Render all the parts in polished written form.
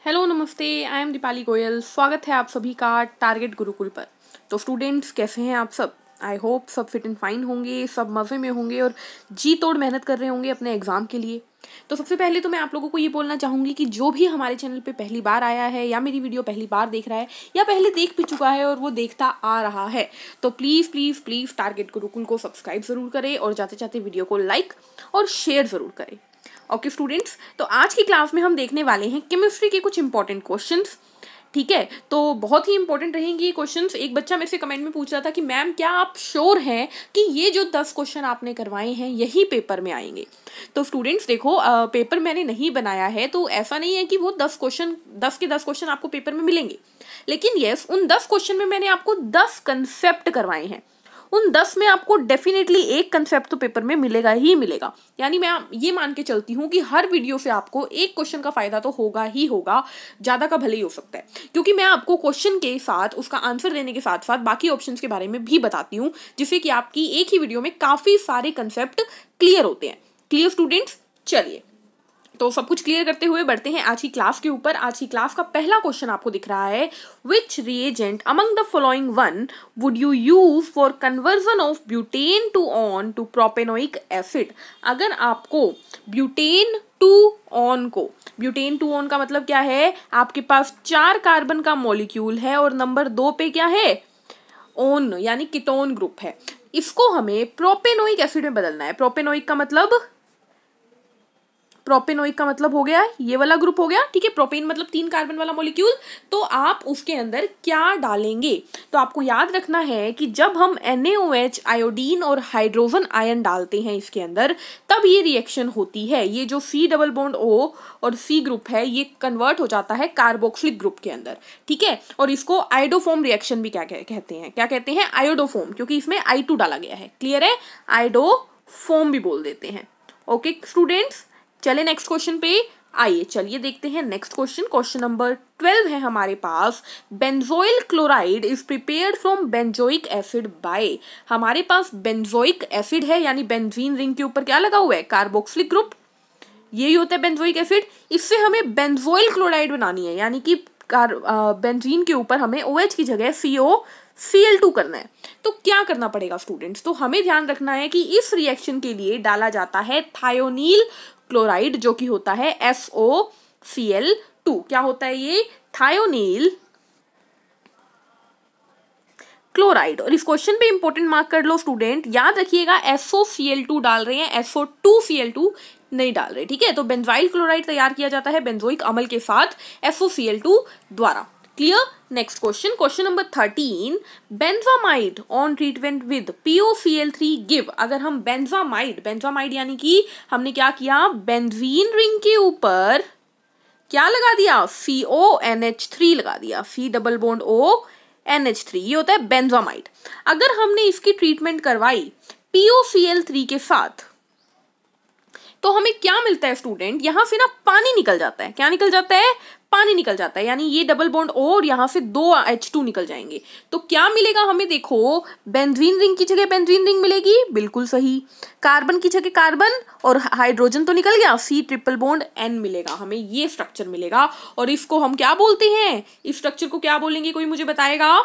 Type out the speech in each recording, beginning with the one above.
Hello नमस्ते, I am Deepali Goyal. स्वागत है आप सभी का टारगेट गुरुकुल पर। तो स्टूडेंट्स, कैसे हैं आप सब? आई होप सब फिट एंड फाइन होंगे, सब मज़े में होंगे और जी तोड़ मेहनत कर रहे होंगे अपने एग्ज़ाम के लिए। तो सबसे पहले तो मैं आप लोगों को ये बोलना चाहूँगी कि जो भी हमारे चैनल पे पहली बार आया है या मेरी वीडियो पहली बार देख रहा है या पहले देख भी चुका है और वो देखता आ रहा है, तो please please please target Gurukul को सब्सक्राइब ज़रूर करें और जाते जाते वीडियो को लाइक और शेयर ज़रूर करें। ओके स्टूडेंट्स, तो आज की क्लास में हम देखने वाले हैं केमिस्ट्री के कुछ इंपॉर्टेंट क्वेश्चंस। ठीक है, तो बहुत ही इंपॉर्टेंट रहेंगे ये क्वेश्चंस। एक बच्चा मेरे से कमेंट में पूछ रहा था कि मैम क्या आप श्योर हैं कि ये जो 10 क्वेश्चन आपने करवाए हैं यही पेपर में आएंगे? तो स्टूडेंट्स देखो, पेपर मैंने नहीं बनाया है, तो ऐसा नहीं है कि वो 10 के 10 क्वेश्चन आपको पेपर में मिलेंगे। लेकिन यस, उन 10 क्वेश्चन में मैंने आपको 10 कंसेप्ट करवाए हैं। उन 10 में आपको डेफिनेटली एक कंसेप्ट तो पेपर में मिलेगा ही मिलेगा। यानी मैं ये मान के चलती हूँ कि हर वीडियो से आपको एक क्वेश्चन का फायदा तो होगा ही होगा, ज़्यादा का भले ही हो सकता है, क्योंकि मैं आपको क्वेश्चन के साथ उसका आंसर देने के साथ साथ बाकी ऑप्शंस के बारे में भी बताती हूँ, जिससे कि आपकी एक ही वीडियो में काफ़ी सारे कंसेप्ट क्लियर होते हैं। Clear students? चलिए, तो सब कुछ क्लियर करते हुए बढ़ते हैं आज की क्लास के ऊपर। आज की क्लास का पहला क्वेश्चन आपको दिख रहा है, which reagent among the following one would you use for conversion of butane two one to propanoic acid? अगर आपको ब्यूटेन टू ऑन का मतलब क्या है? आपके पास 4 कार्बन का मॉलिक्यूल है और नंबर 2 पे क्या है? ओन, यानी कीटोन ग्रुप है। इसको हमें प्रोपेनोइक एसिड में बदलना है। प्रोपेनोइक का मतलब हो गया ये वाला ग्रुप हो गया। ठीक है, प्रोपेन मतलब 3 कार्बन वाला मॉलिक्यूल। तो आप उसके अंदर क्या डालेंगे? तो आपको याद रखना है कि जब हम NaOH, आयोडीन और हाइड्रोजन आयन डालते हैं इसके अंदर, तब ये रिएक्शन होती है। ये जो C डबल बॉन्ड O और C ग्रुप है, ये कन्वर्ट हो जाता है कार्बोक्सिलिक ग्रुप के अंदर। ठीक है, और इसको आयोडोफॉर्म रिएक्शन भी क्या कहते हैं? आयोडोफॉर्म, क्योंकि इसमें I2 डाला गया है। क्लियर है? आयोडोफॉर्म भी बोल देते हैं। ओके स्टूडेंट्स, चले नेक्स्ट क्वेश्चन पे आइए। चलिए देखते हैं नेक्स्ट क्वेश्चन नंबर 12 है हमारे पास। Benzoyl chloride is prepared from benzoic acid by. हमारे पास बेंजोइक एसिड है, यानी बेंजीन रिंग के ऊपर क्या लगा हुआ है? Carboxylic group. यही होता है बेंजोइक एसिड। इससे हमें बेंजोइल क्लोराइड बनानी है, यानी कि बेंजीन के ऊपर हमें OH की जगह COCl2 करना है। तो क्या करना पड़ेगा स्टूडेंट्स? तो हमें ध्यान रखना है कि इस रिएक्शन के लिए डाला जाता है थायोनील क्लोराइड, जो कि होता है SOCl2। क्या होता है ये? थायोनील क्लोराइड। और इस क्वेश्चन पे इंपॉर्टेंट मार्क कर लो स्टूडेंट, याद रखिएगा SOCl2 डाल रहे हैं, SO2Cl2 नहीं डाल रहे। ठीक है, तो बेंजाइल क्लोराइड तैयार किया जाता है बेंजोइक अम्ल के साथ SOCl2 द्वारा। Clear? Next question number 13, benzamide on treatment with POCl3 give. अगर हम बेंजामाइड यानी कि हमने क्या किया? बेंजीन रिंग के ऊपर क्या लगा दिया? CONH3 लगा दिया, C डबल बॉन्ड ONH3, ये होता है बेंजामाइड। अगर हमने इसकी ट्रीटमेंट करवाई POCl3 के साथ, तो हमें क्या मिलता है स्टूडेंट? यहां से ना पानी निकल जाता है। क्या निकल जाता है? पानी निकल जाता है, यानी ये डबल बॉन्ड O और यहां से 2 H2 निकल जाएंगे। तो क्या मिलेगा हमें? देखो, बेंजीन रिंग की जगह बेंजीन रिंग मिलेगी, बिल्कुल सही। कार्बन की जगह कार्बन और हाइड्रोजन तो निकल गया, C ट्रिपल बॉन्ड N मिलेगा, हमें ये स्ट्रक्चर मिलेगा। और इसको हम क्या बोलते हैं? इस स्ट्रक्चर को क्या बोलेंगे? कोई मुझे बताएगा?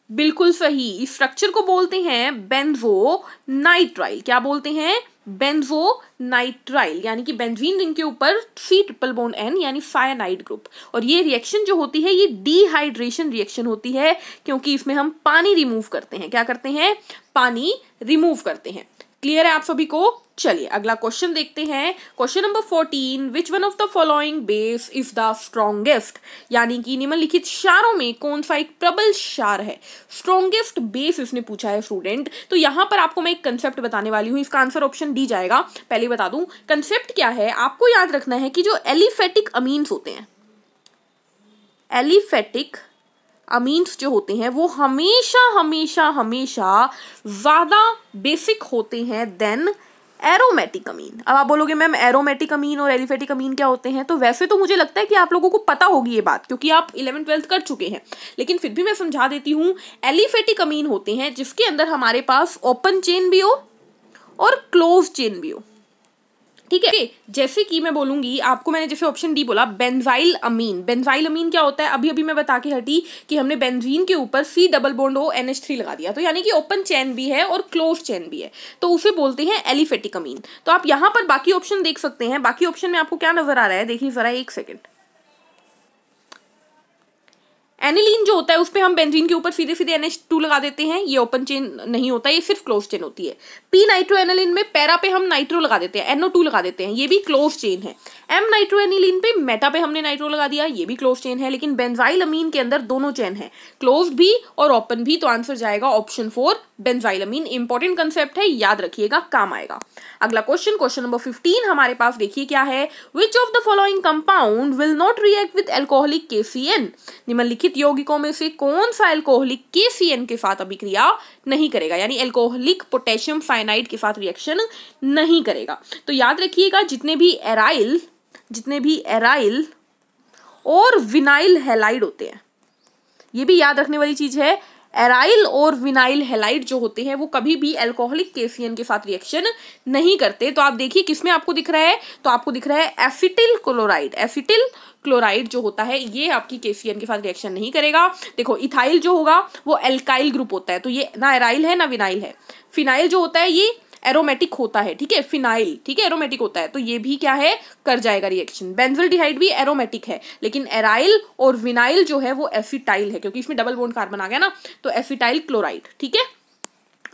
बिल्कुल सही, इस स्ट्रक्चर को बोलते हैं बेंजोनाइट्राइल। क्या बोलते हैं? बेंजोनाइट्राइल, यानी कि बेंजीन रिंग के ऊपर C ट्रिपल बॉन्ड N, यानी साइनाइड ग्रुप। और ये रिएक्शन जो होती है, ये डिहाइड्रेशन रिएक्शन होती है, क्योंकि इसमें हम पानी रिमूव करते हैं। क्या करते हैं? पानी रिमूव करते हैं। क्लियर है आप सभी को? चलिए अगला क्वेश्चन देखते हैं। Question number 14, which one of the following base is the strongest? यानी कि निम्नलिखित क्षारों में कौन सा एक प्रबल क्षार है? स्ट्रॉन्गेस्ट बेस इसने पूछा है स्टूडेंट। तो यहां पर आपको मैं एक कंसेप्ट बताने वाली हूं, इसका आंसर ऑप्शन डी जाएगा। पहले बता दूं कंसेप्ट क्या है। आपको याद रखना है कि जो एलिफेटिक अमीन्स होते हैं, एलिफेटिक अमीन्स जो होते हैं वो हमेशा ज्यादा बेसिक होते हैं देन एरोमेटिक अमीन। अब आप बोलोगे मैम एरोमेटिक अमीन और एलिफेटिक अमीन क्या होते हैं? तो वैसे तो मुझे लगता है कि आप लोगों को पता होगी ये बात, क्योंकि आप 11th-12th कर चुके हैं, लेकिन फिर भी मैं समझा देती हूँ। एलिफेटिक अमीन होते हैं जिसके अंदर हमारे पास ओपन चेन भी हो और क्लोज चेन भी हो। ठीक है। जैसे कि मैं बोलूंगी आपको, मैंने जैसे ऑप्शन डी बोला बेंजाइल अमीन। बेंजाइल अमीन क्या होता है, अभी अभी मैं बता के हटी कि हमने बेंजीन के ऊपर C double bond O NH3 लगा दिया, तो यानी कि ओपन चेन भी है और क्लोज चेन भी है, तो उसे बोलते हैं एलिफेटिक अमीन। तो आप यहाँ पर बाकी ऑप्शन देख सकते हैं। बाकी ऑप्शन में आपको क्या नजर आ रहा है, देखिए जरा एक सेकेंड। एनिलीन जो होता है उस पर हम बेंजीन के ऊपर सीधे सीधे NH2 लगा देते हैं, ये ओपन चेन नहीं होता, ये सिर्फ क्लोज चेन होती है। पी नाइट्रो एनिलीन में पैरा पे हम नाइट्रो लगा देते हैं, NO2 लगा देते हैं, ये भी क्लोज चेन है। एम नाइट्रो एनिलीन पे मेटा पे हमने नाइट्रो लगा दिया, ये भी क्लोज चेन है। लेकिन बेंजाइल अमीन के अंदर दोनों चेन है, क्लोज भी और ओपन भी, तो आंसर जाएगा ऑप्शन 4 बेंजाइल अमीन। इंपॉर्टेंट कंसेप्ट है, याद रखिएगा, काम आएगा। अगला क्वेश्चन, क्वेश्चन नंबर 15 हमारे पास देखिए क्या है। विच of the following compound will not react with alcoholic KCN? निम्नलिखित यौगिकों में से कौन सा एल्कोहलिक KCN के साथ अभिक्रिया नहीं करेगा, यानी एल्कोहलिक पोटेशियम साइनाइड के साथ रिएक्शन नहीं करेगा। तो याद रखिएगा जितने भी एराइल और विनाइल हैलाइड होते हैं, ये भी याद रखने वाली चीज है। एराइल और विनाइल हैलाइड जो होते हैं वो कभी भी एल्कोहलिक KCN के साथ रिएक्शन नहीं करते। तो आप देखिए किसमें आपको दिख रहा है, तो आपको दिख रहा है एसिटिल क्लोराइड। एसिटिल क्लोराइड जो होता है ये आपकी KCN के साथ रिएक्शन नहीं करेगा। देखो इथाइल जो होगा वो एल्काइल ग्रुप होता है, तो ये ना एराइल है ना विनाइल है। फिनाइल जो होता है ये एरोमेटिक होता है, ठीक है, फिनाइल, ठीक है, एरोमेटिक होता है, तो ये भी क्या है, कर जाएगा रिएक्शन। बेंजल्डिहाइड भी एरोमेटिक है, लेकिन एराइल और विनाइल जो है वो एसिटाइल है, क्योंकि इसमें डबल बॉन्ड कार्बन आ गया ना, तो एसिटाइल क्लोराइड, ठीक है।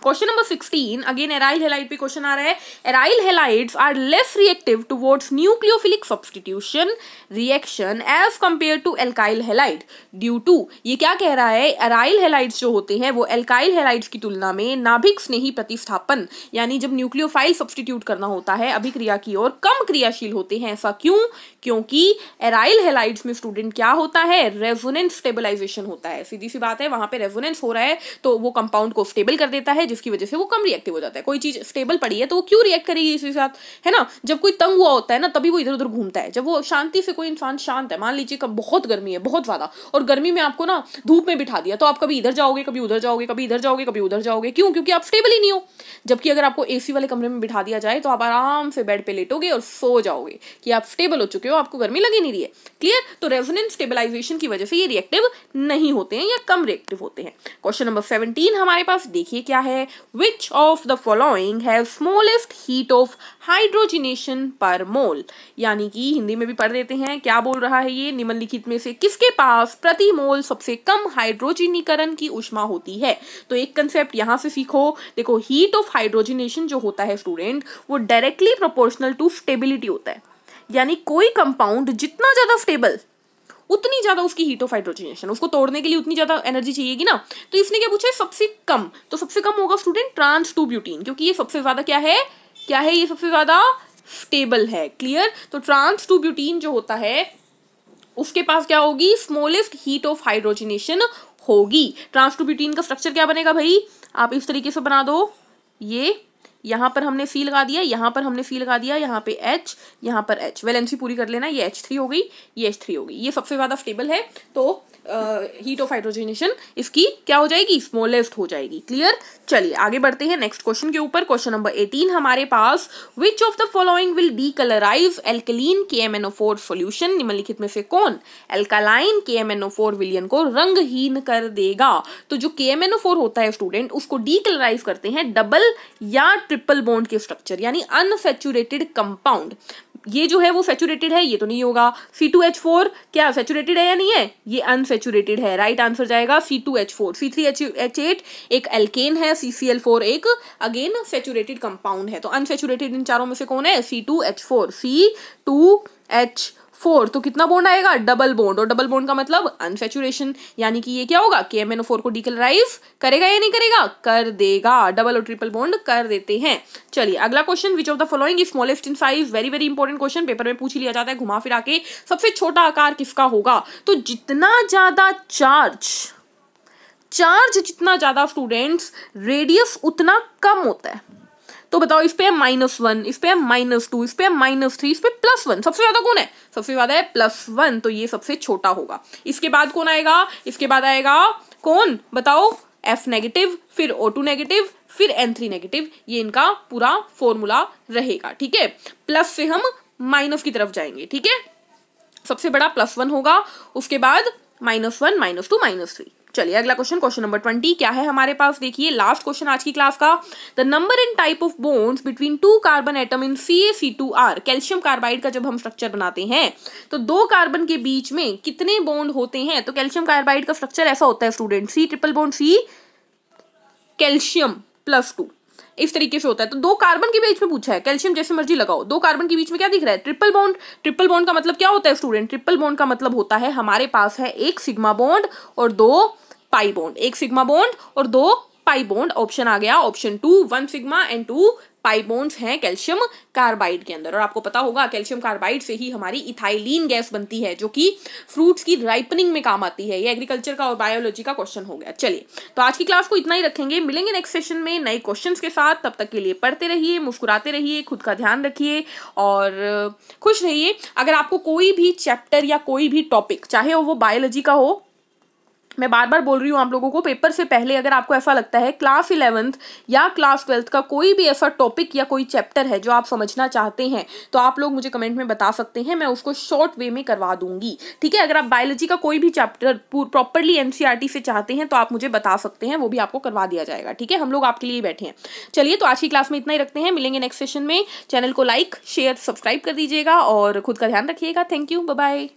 Question number 16 again aryl halide पे क्वेश्चन आ रहा है। Aryl halides are less reactive towards nucleophilic substitution reaction as compare to alkyl halide due to, ये क्या कह रहा है, एराइल हैलाइड्स जो होते हैं वो एल्काइल हैलाइड्स की तुलना में नाभिक स्नेही प्रतिस्थापन, यानी जब न्यूक्लियोफाइल सब्स्टिट्यूट करना होता है अभिक्रिया की ओर कम क्रियाशील होते हैं। ऐसा क्यों, क्योंकि एराइल हैलाइड्स में स्टूडेंट क्या होता है, रेजोनेंस स्टेबलाइजेशन होता है। सीधी सी बात है, वहां पे रेजोनेंस हो रहा है तो वो कंपाउंड को स्टेबल कर देता है, जिसकी वजह से वो कम रिएक्टिव हो जाता है। कोई चीज स्टेबल पड़ी है तो वो क्यों रिएक्ट करेगी इसके साथ, है ना। जब कोई तंग हुआ होता है ना तभी वो इधर उधर घूमता है। जब वो शांति से, कोई इंसान शांत है, मान लीजिए कब बहुत गर्मी है, बहुत ज्यादा, और गर्मी में आपको ना धूप में बिठा दिया, तो आप कभी इधर जाओगे, कभी उधर जाओगे, कभी इधर जाओगे, कभी उधर जाओगे, क्यों, क्योंकि आप स्टेबल ही नहीं हो। जबकि अगर आपको AC वाले कमरे में बिठा दिया जाए तो आप आराम से बेड पे लेटोगे और सो जाओगे कि आप स्टेबल हो चुके हो, आपको गर्मी लगी नहीं रही है। क्लियर। तो रेजोनेंस स्टेबलाइजेशन की वजह से ये रिएक्टिव नहीं होते हैं या कम रिएक्टिव होते हैं। क्वेश्चन नंबर 17 हमारे पास देखिए क्या है। विच of the following have smallest heat of hydrogenation पर मोल, यानी कि हिंदी में भी पढ़ देते हैं, क्या बोल रहा है ये, निम्नलिखित में से किसके पास प्रति मोल सबसे कम हाइड्रोजनीकरण की ऊष्मा होती है। तो एक कंसेप्ट यहां से सीखो, देखो हीट ऑफ हाइड्रोजिनेशन जो होता है स्टूडेंट वो डायरेक्टली प्रोपोर्शनल टू स्टेबिलिटी होता है, यानी कोई कंपाउंड जितना ज्यादा स्टेबल उतनी ज्यादा उसकी हीट ऑफ हाइड्रोजनेशन, उसको तोड़ने के लिए उतनी ज्यादा एनर्जी चाहिएगी ना। तो इसने क्या पूछा है, सबसे कम, तो सबसे कम होगा स्टूडेंट ट्रांस 2 ब्यूटीन, क्योंकि ये सबसे ज्यादा क्या है, ये सबसे ज्यादा स्टेबल है। क्लियर। तो ट्रांस 2 ब्यूटीन जो होता है उसके पास क्या होगी, स्मॉलेस्ट हीट ऑफ हाइड्रोजनेशन होगी। ट्रांस 2 ब्यूटीन का स्ट्रक्चर क्या बनेगा भाई, आप इस तरीके से बना दो, ये यहाँ पर हमने C लगा दिया, यहाँ पर हमने C लगा दिया, यहाँ पे H, यहाँ पर H, वैलेंसी पूरी कर लेना, ये H3 हो गई, ये H3 हो गई, ये सबसे ज्यादा स्टेबल है, तो हीट ऑफ हाइड्रोजनेशन इसकी क्या हो जाएगी, स्मॉलेस्ट हो जाएगी। क्लियर। चलिए आगे बढ़ते हैं नेक्स्ट क्वेश्चन के ऊपर। क्वेश्चन नंबर 18 हमारे पास, which of the following will decolourise alkaline KMnO4 solution, निम्नलिखित में से कौन एल्कालाइन KMnO4 विलयन को रंगहीन कर देगा। तो जो KMnO4 होता है स्टूडेंट उसको डीकलराइज करते हैं डबल या ट्रिपल बॉन्ड के स्ट्रक्चर, यानी अनसैचुरेटेड कंपाउंड। ये जो है वो सैचुरेटेड है, ये तो नहीं होगा। C2H4 क्या सैचुरेटेड है या नहीं है, ये अनसैचुरेटेड है, राइट आंसर जाएगा C2H4। C3H8 एक एल्केन है, CCl4 एक अगेन सैचुरेटेड कंपाउंड है, तो अनसैचुरेटेड इन चारों में से कौन है, C2H4। C2H4 तो कितना बॉन्ड आएगा, डबल बॉन्ड, और डबल बॉन्ड का मतलब अनसैचुरेशन, यानी कि ये क्या होगा, KMnO4 को डीकलराइज करेगा या नहीं करेगा, कर देगा, डबल और ट्रिपल बॉन्ड कर देते हैं। चलिए अगला question, which of the following is smallest in size, very very important question, paper में पूछ लिया जाता है घुमा फिरा के, सबसे छोटा आकार किसका होगा। तो जितना ज्यादा चार्ज जितना ज्यादा स्टूडेंट्स, रेडियस उतना कम होता है। तो बताओ इस पे है -1, इस पे है -2, इस पे है -3, इस पे +1, सबसे ज्यादा कौन है, सबसे ज्यादा है +1, तो ये सबसे छोटा होगा। इसके बाद कौन आएगा, इसके बाद आएगा कौन बताओ, F नेगेटिव, फिर O2 नेगेटिव, फिर N3 नेगेटिव, ये इनका पूरा फॉर्मूला रहेगा। ठीक है, प्लस से हम माइनस की तरफ जाएंगे। ठीक है, सबसे बड़ा +1 होगा, उसके बाद -1, -2, -3। चलिए अगला क्वेश्चन, क्वेश्चन नंबर 20 क्या है हमारे पास, देखिए लास्ट क्वेश्चन आज की क्लास का। The number and type of bonds between 2 carbon atom in CaC2R। Calcium carbide का जब हम स्ट्रक्चर बनाते हैं तो 2 कार्बन के बीच में कितने बॉन्ड होते हैं। तो कैल्शियम कार्बाइड का स्ट्रक्चर ऐसा होता है student, C triple bond C calcium +2, इस तरीके से होता है। तो 2 कार्बन के बीच में पूछा है, कैल्शियम जैसे मर्जी लगाओ, 2 कार्बन के बीच में क्या दिख रहा है, ट्रिपल बॉन्ड। ट्रिपल बॉन्ड का मतलब क्या होता है स्टूडेंट, ट्रिपल बॉन्ड का मतलब होता है हमारे पास है 1 सिग्मा बॉन्ड और 2 पाई बॉन्ड, 1 सिग्मा बॉन्ड और 2 पाई बॉन्ड। ऑप्शन आ गया option 2, 1 sigma and 2 pi bonds हैं कैल्शियम कार्बाइड के अंदर। और आपको पता होगा कैल्शियम कार्बाइड से ही हमारी इथाइलीन गैस बनती है जो कि फ्रूट्स की राइपनिंग में काम आती है। ये एग्रीकल्चर का और बायोलॉजी का क्वेश्चन हो गया। चलिए तो आज की क्लास को इतना ही रखेंगे, मिलेंगे नेक्स्ट सेशन में नए क्वेश्चंस के साथ। तब तक के लिए पढ़ते रहिए, मुस्कुराते रहिए, खुद का ध्यान रखिए और खुश रहिए। अगर आपको कोई भी चैप्टर या कोई भी टॉपिक, चाहे वो बायोलॉजी का हो, मैं बार बार बोल रही हूँ आप लोगों को, पेपर से पहले अगर आपको ऐसा लगता है क्लास 11th या क्लास 12th का कोई भी ऐसा टॉपिक या कोई चैप्टर है जो आप समझना चाहते हैं तो आप लोग मुझे कमेंट में बता सकते हैं, मैं उसको शॉर्ट वे में करवा दूंगी। ठीक है, अगर आप बायोलॉजी का कोई भी चैप्टर प्रॉपरली एनसीईआरटी से चाहते हैं तो आप मुझे बता सकते हैं, वो भी आपको करवा दिया जाएगा। ठीक है, हम लोग आपके लिए बैठे हैं। चलिए तो आज की क्लास में इतना ही रखते हैं, मिलेंगे नेक्स्ट सेशन में। चैनल को लाइक शेयर सब्सक्राइब कर दीजिएगा और खुद का ध्यान रखिएगा। Thank you, bye bye.